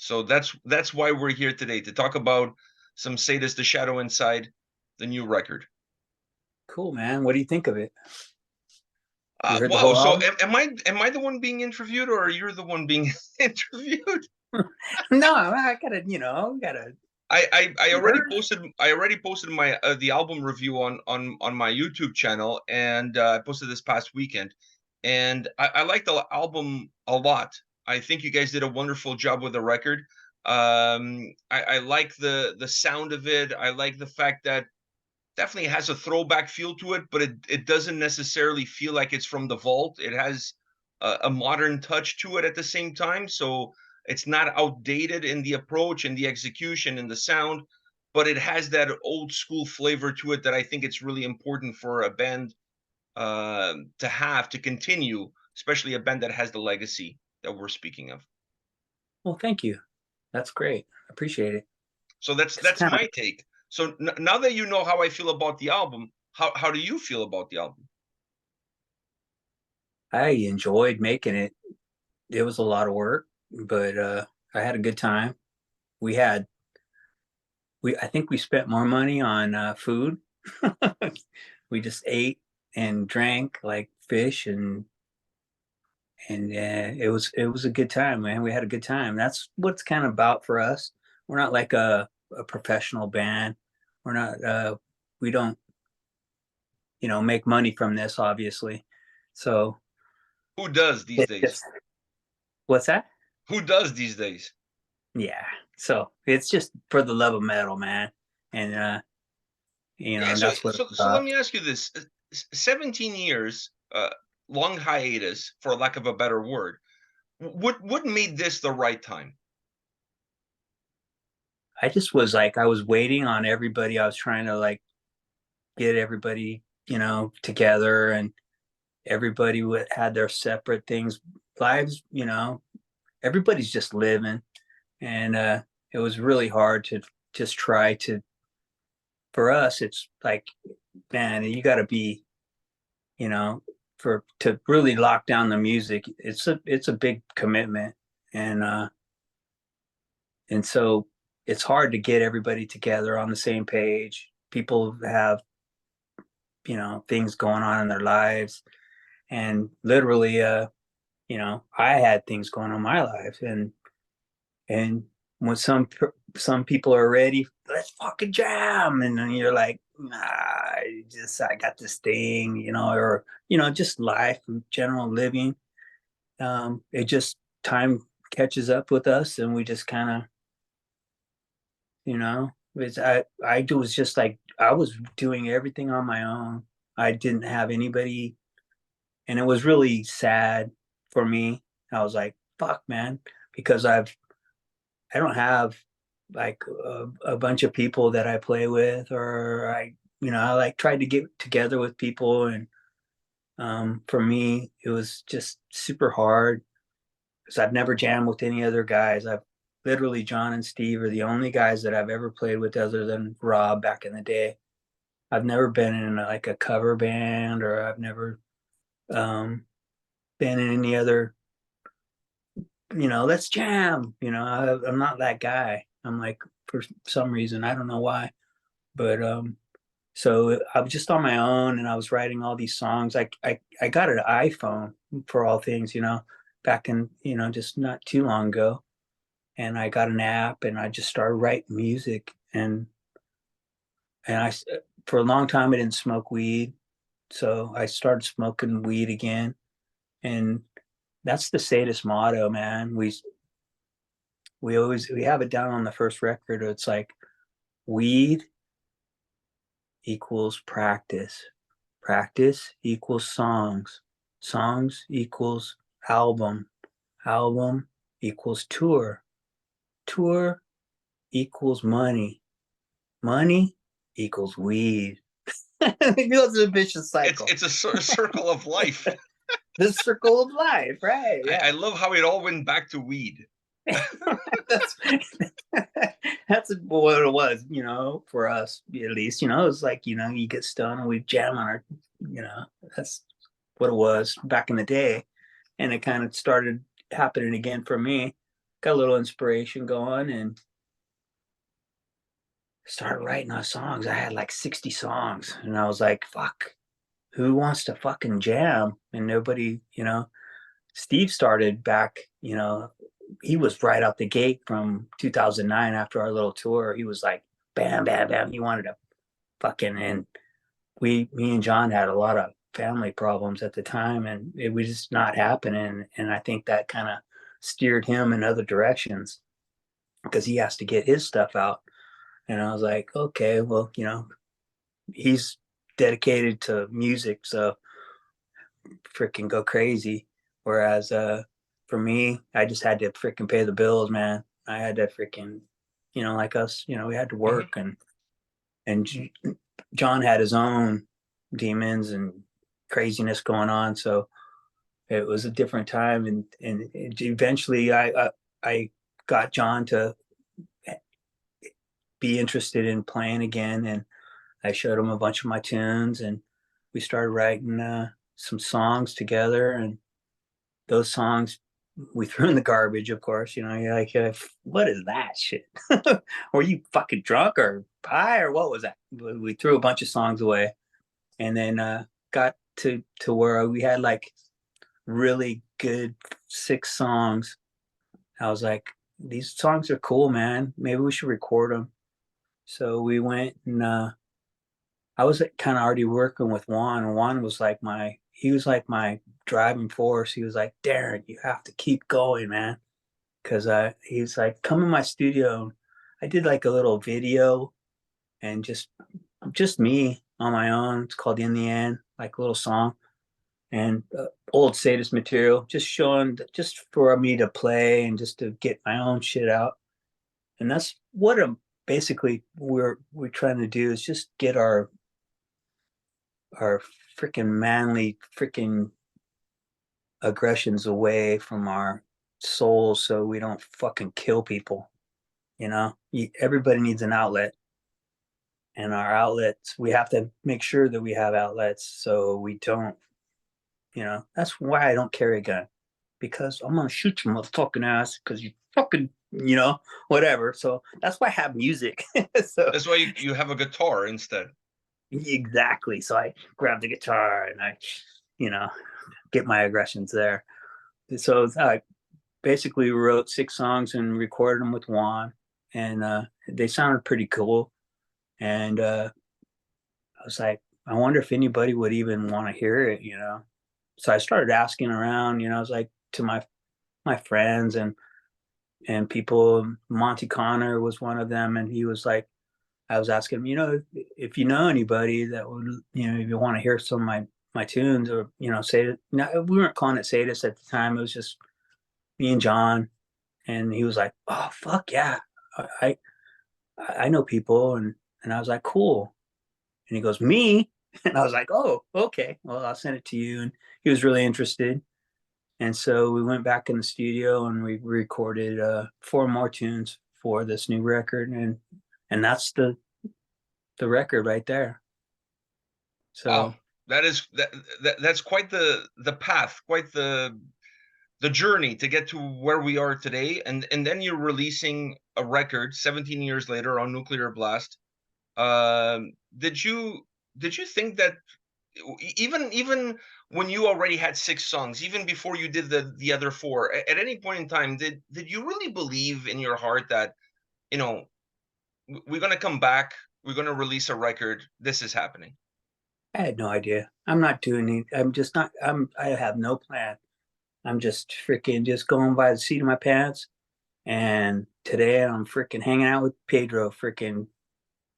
So that's why we're here today, to talk about some Sadus, The Shadow Inside, the new record. Cool, man. What do you think of it? You heard the Wow. whole So album? am I the one being interviewed, or you're the one being interviewed? No, I gotta. I You already heard? posted my the album review on my YouTube channel, and I posted this past weekend, and I like the album a lot. I think you guys did a wonderful job with the record. I like the sound of it. I like the fact that definitely has a throwback feel to it, but it doesn't necessarily feel like it's from the vault. It has a modern touch to it at the same time, so it's not outdated in the approach and the execution and the sound, but it has that old school flavor to it that I think it's really important for a band to have to continue, especially a band that has the legacy that we're speaking of. Well, thank you. That's great. Appreciate it. So that's It's that's kind of. my take. So now that you know how I feel about the album, how do you feel about the album? I enjoyed making it. It was a lot of work, but I had a good time. We had we I think we spent more money on food. We just ate and drank like fish, and it was a good time, man. We had a good time. That's what it's kind of about for us. We're not like a professional band. We're not. We don't make money from this, obviously. So Who does these it's days? just what's that? Who does these days? Yeah. So it's just for the love of metal, man, and Yeah, so that's what so it's so let about. me ask you this. 17 years, long hiatus, for lack of a better word. What made this the right time? I just was like, I was waiting on everybody. I was trying to like get everybody, together, and everybody had their separate things, lives. Everybody's just living, and it was really hard to just try to. For us, it's like, man, you got to be, you know, for to really lock down the music. It's a big commitment, and so it's hard to get everybody together on the same page. People have things going on in their lives, and literally I had things going on in my life, and when some people are ready, let's fucking jam, and then you're like, nah, I got this thing, or just life in general, living. It just time catches up with us, and we just kind of, it's I do was just like I was doing everything on my own. I didn't have anybody, and it was really sad for me. I was like, fuck, man, because I don't have like a bunch of people that I play with, or I like tried to get together with people, and for me it was just super hard because I've never jammed with any other guys. I've literally John and Steve are the only guys that I've ever played with other than Rob back in the day. I've never been in like a cover band, or I've never um, been in any other, let's jam. I'm not that guy. I'm like, for some reason, I don't know why, but so I was just on my own, and I was writing all these songs. I got an iPhone for all things, back in just not too long ago, and I got an app, and I just started writing music, and I for a long time I didn't smoke weed, so I started smoking weed again, and that's the Sadist motto, man. We have it down on the first record. It's like weed equals practice. Practice equals songs. Songs equals album. Album equals tour. Tour equals money. Money equals weed. It goes a vicious It's cycle. it's a circle of life. The circle of life, right? I Yeah. love how it all went back to weed. that's that's what it was, for us at least. It was like, you get stoned and we jam on our, you know, that's what it was back in the day. And it kind of started happening again for me. got a little inspiration going and started writing our songs. I had like 60 songs and I was like, fuck, who wants to fucking jam? And nobody, Steve started back, he was right out the gate from 2009 after our little tour. He was like, bam, bam, bam. He wanted to fucking, and me and John had a lot of family problems at the time and it was just not happening. And I think that kind of steered him in other directions because he has to get his stuff out. And I was like, okay, well, he's dedicated to music, so freaking go crazy. Whereas for me, I just had to freaking pay the bills, man. I had to freaking, like us, we had to Mhm. work and John had his own demons and craziness going on, so it was a different time and eventually I got John to be interested in playing again and I showed him a bunch of my tunes and we started writing some songs together and those songs we threw in the garbage, of course. You're like, what is that shit? Were you fucking drunk or high or what was that? We threw a bunch of songs away and then got to where we had like really good 6 songs. I was like, these songs are cool, man. Maybe we should record them. So we went and I was kind of already working with Juan, and Juan was like he was like my driving force. He was like, Darren, you have to keep going, man. Cause he's like, come in my studio. I did like a little video and just me on my own. It's called In the End, like a little song and old Sadus material, just showing, just for me to play and just to get my own shit out. And that's what basically we're trying to do is just get our freaking manly freaking aggressions away from our souls so we don't fucking kill people. Everybody needs an outlet, and our outlets, we have to make sure that we have outlets so we don't, that's why I don't carry a gun because I'm gonna shoot your motherfucking ass because you fucking, whatever. So that's why I have music. So That's why you have a guitar instead. exactly. So I grab the guitar and I, you know, get my aggressions there. So I basically wrote 6 songs and recorded them with Juan, and they sounded pretty cool. And I was like, I wonder if anybody would even want to hear it. So I started asking around. I was like to my friends and people. Monty Connor was one of them, and he was like, I was asking him, if you know anybody that would, if you want to hear some of my tunes or say it. No, we weren't calling it Sadus at the time. It was just me and John, and he was like, "Oh fuck yeah, I I know people," and I was like, "Cool." And he goes, "Me," and I was like, "Oh, okay. Well, I'll send it to you." And he was really interested, and so we went back in the studio and we recorded 4 more tunes for this new record, and that's the record right there. Wow, So that's quite the path, quite the journey to get to where we are today. And then you're releasing a record 17 years later on Nuclear Blast. Um, did you think that even when you already had 6 songs, even before you did the other four, at any point in time, did you really believe in your heart that you know we're gonna come back, we're gonna release a record, this is happening? I had no idea. I'm not doing it. I'm just not. I have no plan. I'm just freaking just going by the seat of my pants. And today I'm freaking hanging out with Pedro. Freaking,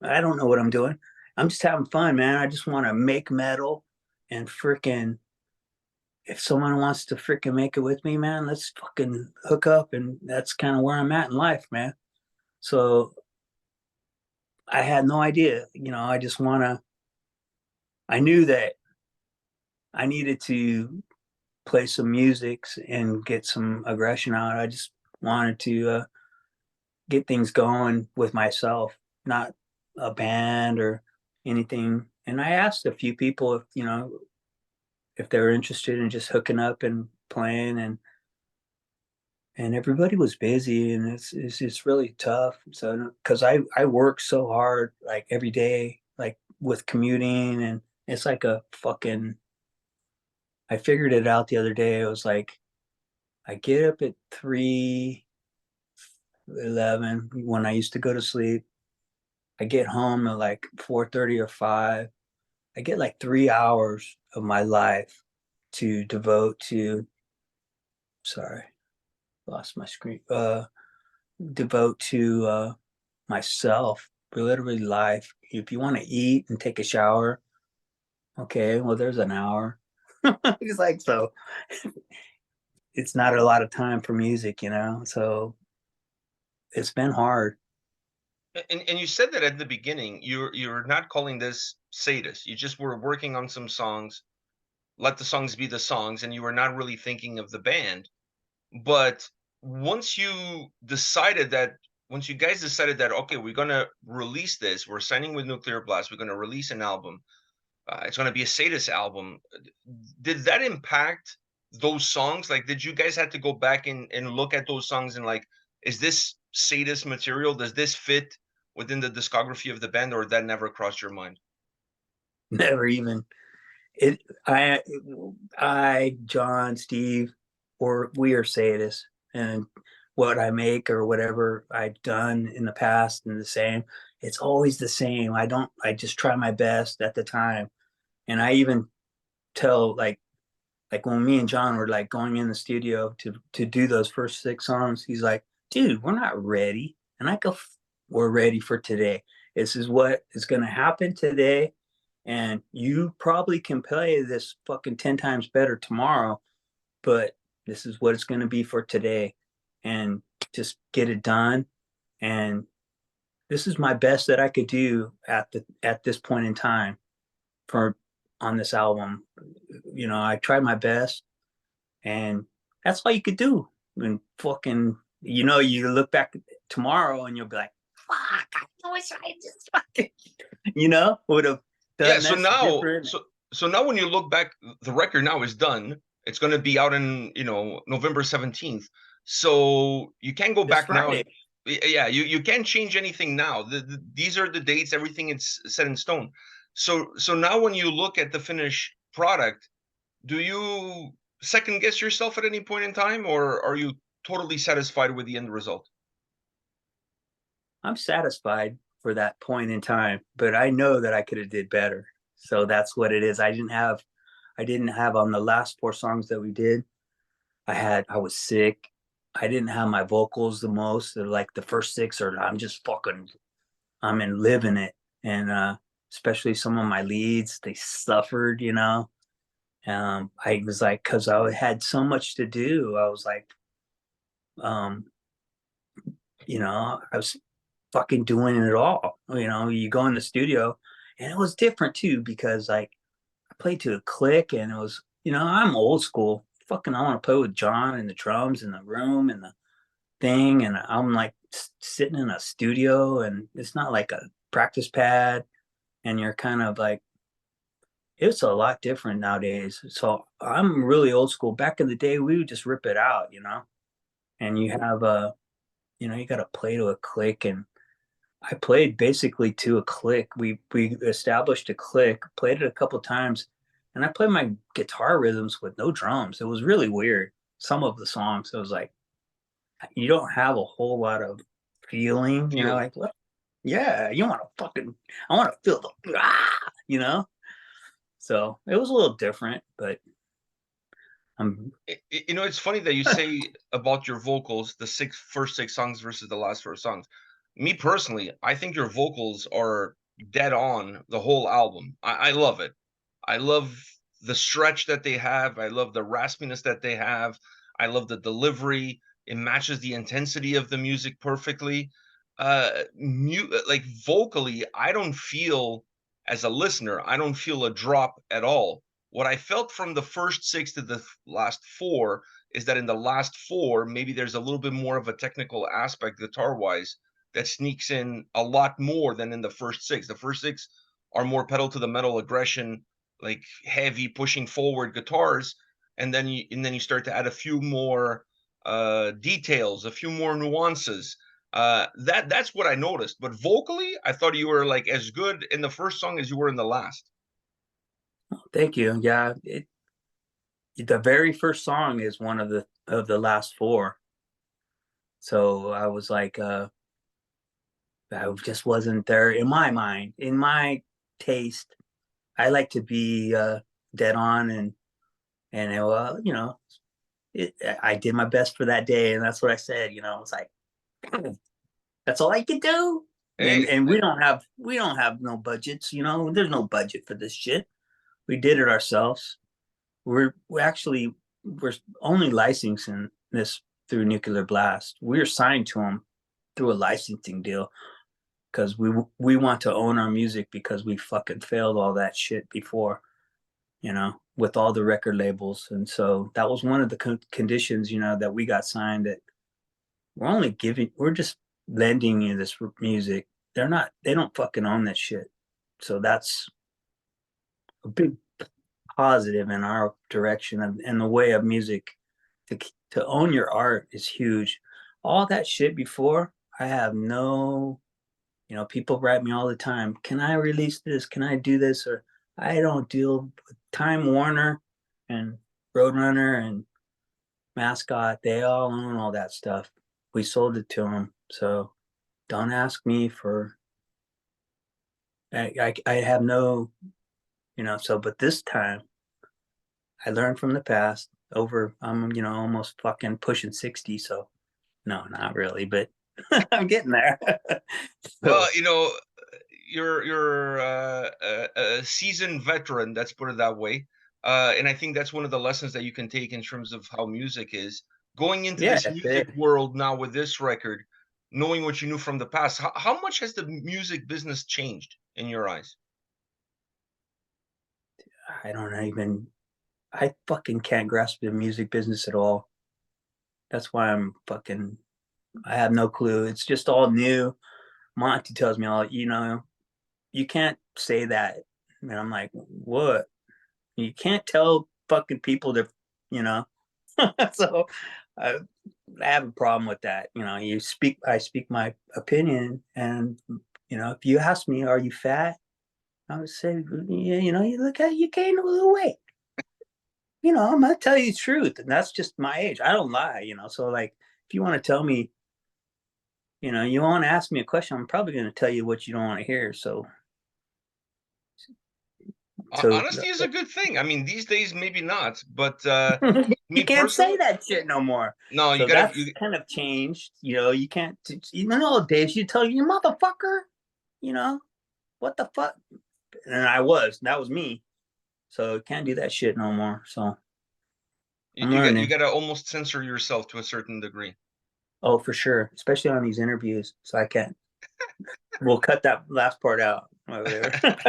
I don't know what I'm doing. I'm just having fun, man. I just want to make metal and freaking. If someone wants to freaking make it with me, man, let's fucking hook up. And that's kind of where I'm at in life, man. So I had no idea. I just want to. I knew that I needed to play some music and get some aggression out. I just wanted to get things going with myself, not a band or anything. And I asked a few people if they were interested in just hooking up and playing, and and everybody was busy, and it's just really tough. So because I work so hard like every day, like with commuting, and it's like a fucking. I figured it out the other day. It was like I get up at 3:11 when I used to go to sleep. I get home at like 4:30 or 5. I get like 3 hours of my life to devote to. Sorry, lost my screen. Devote to myself, literally life. If you want to eat and take a shower, okay, well, there's an hour. It's like, so it's not a lot of time for music, you know? So it's been hard. And you said that at the beginning, you're not calling this Sadus. You just were working on some songs, let the songs be the songs, and you were not really thinking of the band. But once you decided that, once you guys decided that, okay, we're gonna release this, we're signing with Nuclear Blast, we're gonna release an album. It's gonna be a Sadus album. Did that impact those songs? Like, did you guys have to go back and look at those songs and like, is this Sadus material? Does this fit within the discography of the band, or that never crossed your mind? Never even it. John, Steve, or we are sadists, and what I make or whatever I've done in the past and the same. It's always the same. I don't. I just try my best at the time, and I even tell like when me and John were like going in the studio to do those first 6 songs, he's like, "Dude, we're not ready." And I go, "We're ready for today. This is what is going to happen today, and you probably can play this fucking 10 times better tomorrow, but this is what it's going to be for today, and just get it done." And this is my best that I could do at this point in time for on this album. You know, I tried my best, and that's all you could do. And fucking, you know, you look back tomorrow and you'll be like, "Fuck, I wish I just fucking, would have Yeah. done So this now, different." so now when you look back, the record now is done. It's gonna be out in, November 17th. So you can't go This back now. Friday. Yeah, you can't change anything now. These are the dates. Everything is set in stone. So now when you look at the finished product, do you second guess yourself at any point in time, or are you totally satisfied with the end result? I'm satisfied for that point in time, but I know that I could have did better. So that's what it is. I didn't have on the last 4 songs that we did. I was sick. I didn't have my vocals the most. They're like the first 6 are I'm just fucking I'm in living it. And especially some of my leads, they suffered, you know. I was like, because I had so much to do. I was like, um, I was fucking doing it all. You know, you go in the studio, and it was different too because like I played to a click, and it was, I'm old school. Fucking, I want to play with John and the drums in the room and the thing, and I'm like sitting in a studio, and it's not like a practice pad, and you're kind of like it's a lot different nowadays. So I'm really old school. Back in the day, we would just rip it out, and you have you got to play to a click, and I played basically to a click. We established a click, played it a couple times, and I played my guitar rhythms with no drums. It was really weird. Some of the songs, it was like you don't have a whole lot of feeling, Feel. like what? Yeah, you want to fucking, I want to feel the you know. So it was a little different, but I'm It's funny that you say about your vocals, the first six songs versus the last four songs. Me personally, I think your vocals are dead on the whole album. I love it. I love the stretch that they have. I love the raspiness that they have. I love the delivery. It matches the intensity of the music perfectly. Like vocally, I don't feel, as a listener, I don't feel a drop at all. What I felt from the first six to the last four is that in the last four, maybe there's a little bit more of a technical aspect guitar wise that sneaks in a lot more than in the first six. The first six are more pedal to the metal aggression, like heavy pushing forward guitars, and then you start to add a few more details, a few more nuances. That's what I noticed. But vocally, I thought you were like as good in the first song as you were in the last. Thank you. Yeah, the very first song is one of the last four. So I was like, I just wasn't there in my mind, in my taste. I like to be dead on, and you know, I did my best for that day, and that's what I said. You know, I was like, that's all I could do. Hey, And we don't have no budgets. You know, there's no budget for this shit. We did it ourselves. We actually we're only licensing this through Nuclear Blast. We're signed to them through a licensing deal because we want to own our music because we fucking failed all that shit before, you know, with all the record labels. And so that was one of the conditions, you know, that we got signed, that we're just lending you this music. They don't fucking own that shit. So that's a big positive in our direction and the way of music. To own your art is huge. All that shit before, I have no, you know, people write me all the time, can I release this? Can I do this? Or I don't deal with Time Warner and Roadrunner and Mascot. They all own all that stuff. We sold it to them. So don't ask me for, I have no, you know, so, but this time I learned from the past. I'm, you know, almost fucking pushing 60. So no, not really, but I'm getting there. well, So you're a seasoned veteran. Let's put it that way. And I think that's one of the lessons that you can take in terms of how music is going into yeah, this that's it. music world now with this record, knowing what you knew from the past. How much has the music business changed in your eyes? I don't even, I fucking can't grasp the music business at all. That's why I have no clue. It's just all new. Monty tells me all, you know, you can't say that. And I'm like, what? You can't tell fucking people to, you know. So I, I have a problem with that. You know, I speak my opinion. And, you know, if you ask me, are you fat? I would say, yeah, you know, you look at, you gained a little weight. You know, I'm gonna tell you the truth, and that's just my age. I don't lie, you know. So like, if you want to tell me, you know, you want to ask me a question, I'm probably gonna tell you what you don't want to hear. So Honesty is a good thing. I mean, these days maybe not, but you me can't say personally, that shit no more. no. You So gotta. that's kind of changed. You know, you can't. Even old days, you tell you motherfucker. You know what the fuck? And that was me. So can't do that shit no more. So I'm You learning. gotta almost censor yourself to a certain degree. Oh, for sure, especially on these interviews. So I can't. We'll cut that last part out or whatever.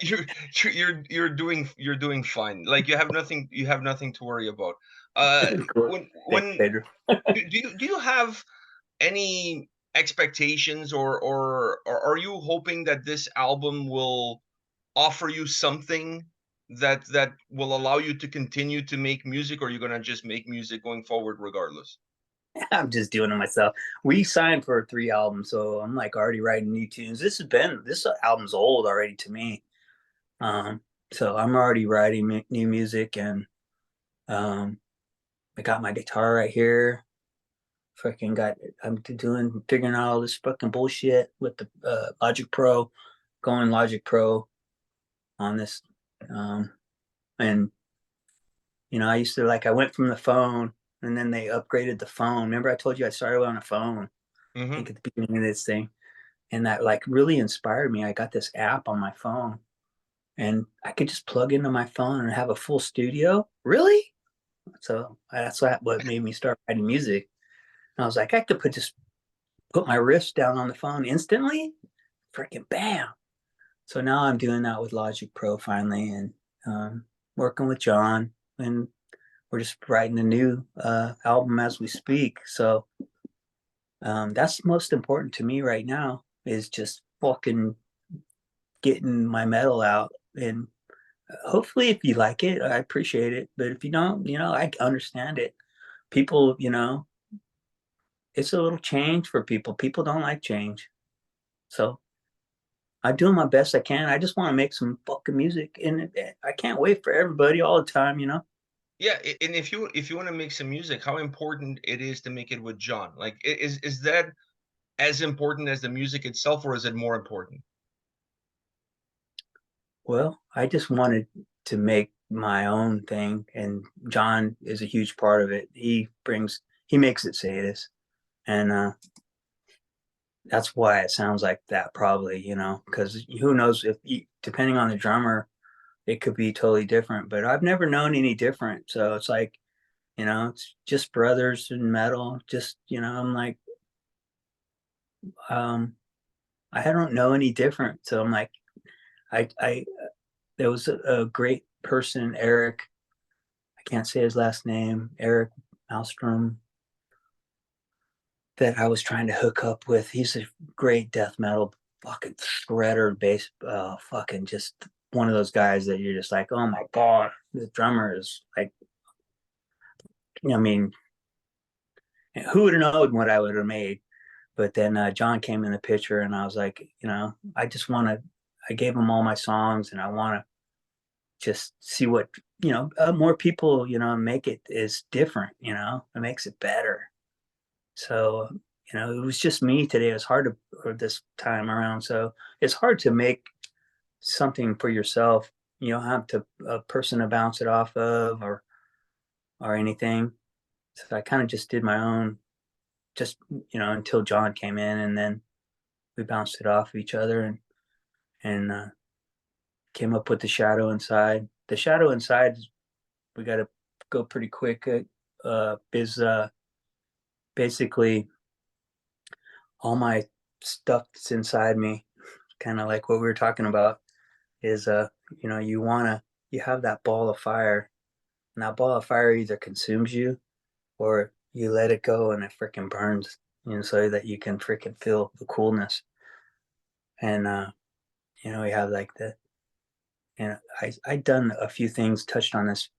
You're you're you're doing fine. Like you have nothing to worry about. Cool. Thanks, When Pedro. do you have any expectations or are you hoping that this album will offer you something that will allow you to continue to make music, or you're gonna just make music going forward regardless? I'm just doing it myself. We signed for 3 albums, so I'm like already writing new tunes. This album's old already to me. Um, so I'm already writing new music, and um, I got my guitar right here. I'm figuring out all this fucking bullshit with the Logic Pro, going Logic Pro on this. Um, and you know, I went from the phone, and then they upgraded the phone. Remember, I told you I started on a phone, I Hmm. think at the beginning of this thing, and that like really inspired me. I got this app on my phone, and I could just plug into my phone and have a full studio. Really? So that's what made me start writing music. And I was like, I could put my riffs down on the phone instantly. Freaking bam! So now I'm doing that with Logic Pro finally, and working with John, and we're just writing a new album as we speak. So that's most important to me right now, is just fucking getting my metal out. And hopefully if you like it, I appreciate it. But if you don't, you know, I understand it. people, it's a little change for people. People don't like change. So I'm doing my best I can. I just want to make some fucking music, and I can't wait for everybody all the time. Yeah, and if you want to make some music, how important it is to make it with John? Like, is that as important as the music itself, or is it more important? Well, I just wanted to make my own thing, and John is a huge part of it. He makes it Sadus, and that's why it sounds like that, probably, because who knows, depending on the drummer, it could be totally different. But I've never known any different, so it's like, it's just brothers in metal. Just, I'm like, um, I don't know any different. So I'm like, I there was a great person, Eric. I can't say his last name, Eric Malmstrom, that I was trying to hook up with. He's a great death metal fucking shredder bass, fucking just one of those guys that you're just like, oh my god, the drummer is like, I mean, who would have known what I would have made? But then John came in the picture, and I was like, I just want to. I gave him all my songs, and I want to just see what more people make it is different. It makes it better. So it was just me today. It was hard to, or this time around. So it's hard to make something for yourself. You don't have to a person to bounce it off of, or anything. So I kind of just did my own, just until John came in, and then we bounced it off of each other, and came up with the shadow inside. The shadow inside, we got to go pretty quick. Is basically all my stuff that's inside me, kind of like what we were talking about. Is you have that ball of fire, and that ball of fire either consumes you, or you let it go and it freaking burns, so that you can freaking feel the coolness. And we have like I done a few things, touched on this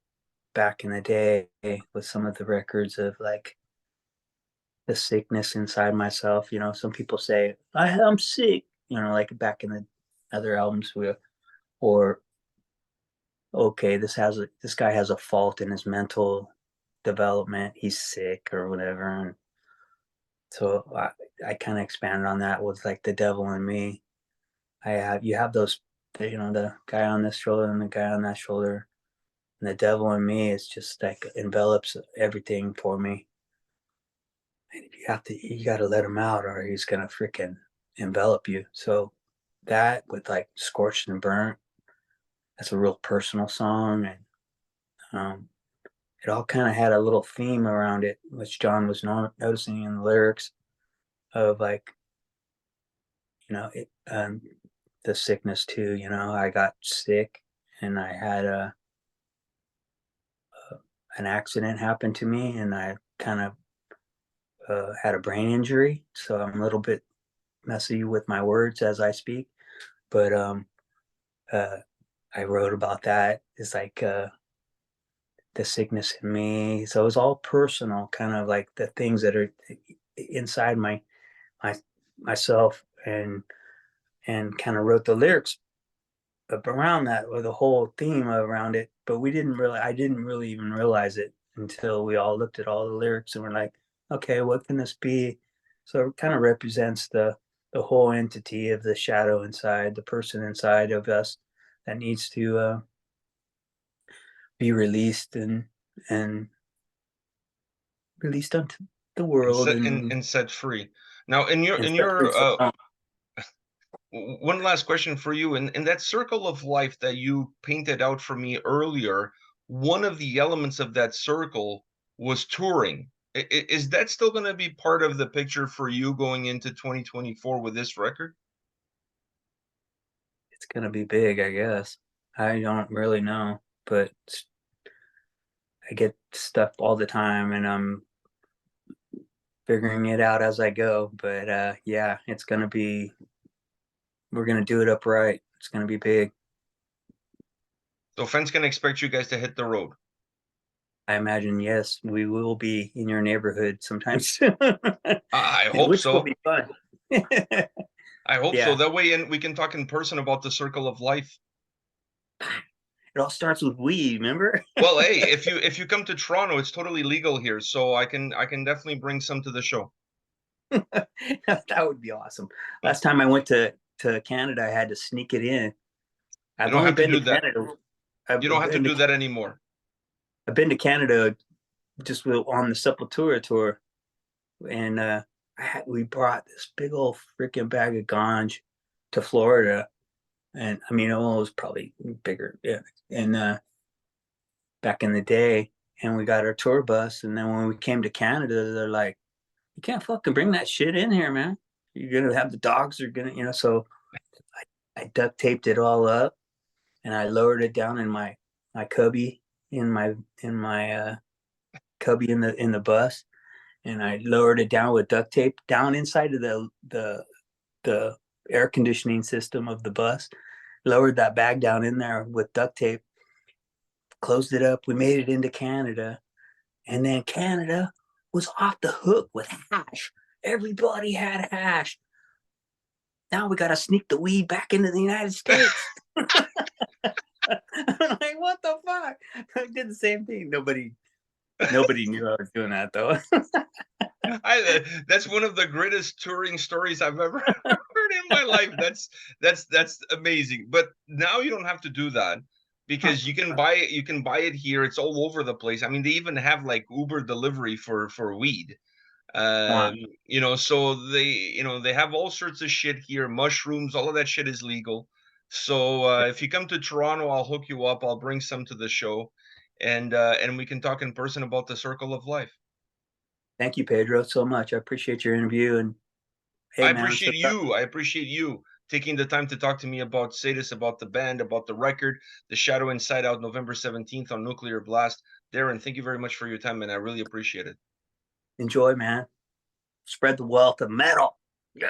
back in the day with some of the records of like the sickness inside myself. Some people say I'm sick, like back in the other albums, or okay, this guy has a fault in his mental development. He's sick or whatever. And so I kind of expanded on that with like the devil in me. You have those, the guy on this shoulder and the guy on that shoulder, and the devil in me is just like envelops everything for me. And you got to let him out, or he's gonna freaking envelop you. So that, with like Scorched and Burnt, that's a real personal song. And um, it all kind of had a little theme around it, which John was noticing in the lyrics of like, the sickness too. I got sick, and I had an accident happen to me, and I kind of had a brain injury, so I'm a little bit messy with my words as I speak. But uh, I wrote about that. It's like the sickness in me. So it was all personal, kind of like the things that are inside my myself, and kind of wrote the lyrics around that, or the whole theme around it. But I didn't really even realize it until we all looked at all the lyrics and we're like, okay, what can this be? So it kind of represents the whole entity of the shadow inside, the person inside of us that needs to be released, and released onto the And world, set and and set free. Now, in your and in set free. your So, one last question for you. In that circle of life that you painted out for me earlier, one of the elements of that circle was touring. Is that still going to be part of the picture for you going into 2024 with this record? it's gonna be big, I guess. I don't really know, but I get stuff all the time, and I'm figuring it out as I go. But yeah, we're gonna do it upright. It's gonna be big. So fans can expect you guys to hit the road. I imagine, yes, we will be in your neighborhood sometime soon, I hope which will so. be fun. I hope so. Yeah, That way, and we can talk in person about the circle of life. it all starts with weed, remember? Well, hey, if you come to Toronto, it's totally legal here, so I can definitely bring some to the show. That would be awesome. Last time I went to Canada, I had to sneak it in. You I've don't only have to been to do that. Canada. You don't have to do that anymore. I've been to Canada just on the Sepultura tour, and we brought this big old freaking bag of ganj to Florida, and I mean, it was probably bigger, yeah. And back in the day, and we got our tour bus, and then when we came to Canada, they're like, "You can't fucking bring that shit in here, man. You're gonna have the dogs are gonna, you know." So I duct taped it all up, and I lowered it down in my cubby in my cubby in the bus, and I lowered it down with duct tape down inside of the air conditioning system of the bus. Lowered that bag down in there with duct tape, closed it up. We made it into Canada, and then Canada was off the hook with hash. Everybody had hash. Now we got to sneak the weed back into the United States. I'm like, what the fuck? I did the same thing. Nobody knew I was doing that though. That's one of the greatest touring stories I've ever heard in my life. That's amazing. But now you don't have to do that because you can buy it here. It's all over the place. I mean, they even have like Uber delivery for weed. Wow. So they have all sorts of shit here, mushrooms, all of that shit is legal. So if you come to Toronto, I'll hook you up. I'll bring some to the show, and we can talk in person about the circle of life. Thank you, Pedro, so much. I appreciate your interview. And hey, I man, I'm so appreciate you. I appreciate you taking the time to talk to me about Sadus, about the band, about the record, The Shadow Inside Out, November 17th on Nuclear Blast. Darren, thank you very much for your time, and I really appreciate it. enjoy, man. Spread the wealth of metal. Yeah.